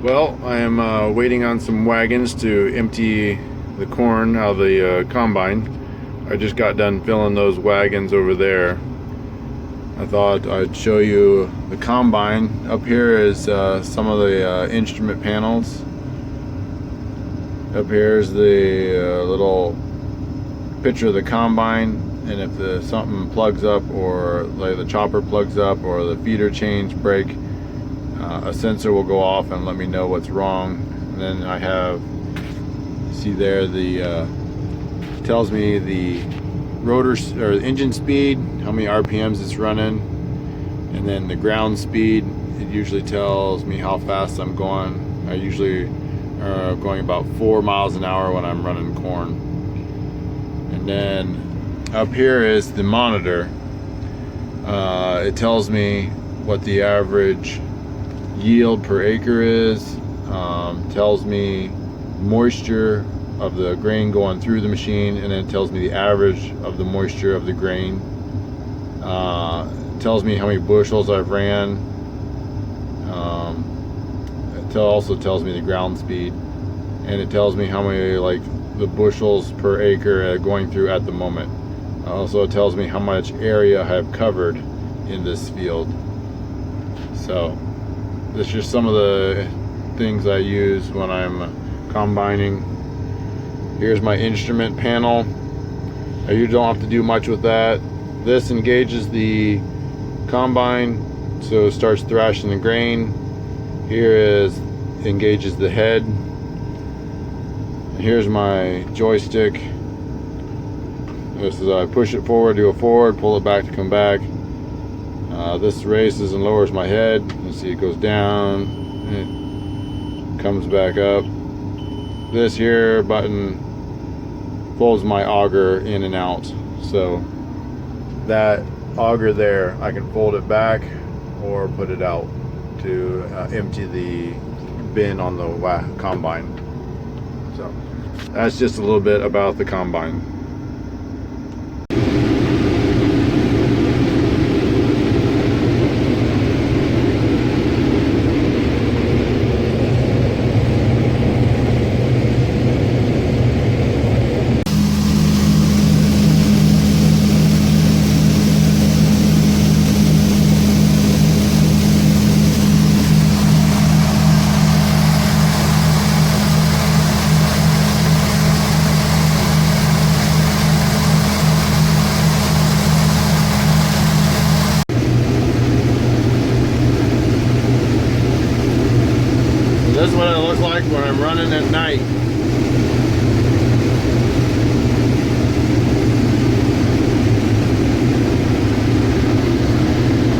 Well, I am waiting on some wagons to empty the corn out of the combine. I just got done filling those wagons over there. I thought I'd show you the combine. Up here is some of the instrument panels. Up here is the little picture of the combine, and if something plugs up, or like the chopper plugs up, or the feeder chains break, a sensor will go off and let me know what's wrong. And then I have, see there, the tells me the rotor or the engine speed, how many RPMs it's running, and then the ground speed. It usually tells me how fast I'm going. I usually going about 4 miles an hour when I'm running corn. And then up here is the monitor. It tells me what the average yield per acre is, tells me moisture of the grain going through the machine, and then it tells me the average of the moisture of the grain. It tells me how many bushels I've ran. It also tells me the ground speed, and it tells me how many, like, the bushels per acre going through at the moment. Also, it tells me how much area I have covered in this field. So this is just some of the things I use when I'm combining. Here's my instrument panel. You don't have to do much with that. This engages the combine, so it starts thrashing the grain. Here is engages the head. Here's my joystick. This is I push it forward to go forward, pull it back to come back. This raises and lowers my head. You see it goes down, and it comes back up. This here button folds my auger in and out. So that auger there, I can fold it back or put it out to empty the bin on the combine. So that's just a little bit about the combine. This is what it looks like when I'm running at night.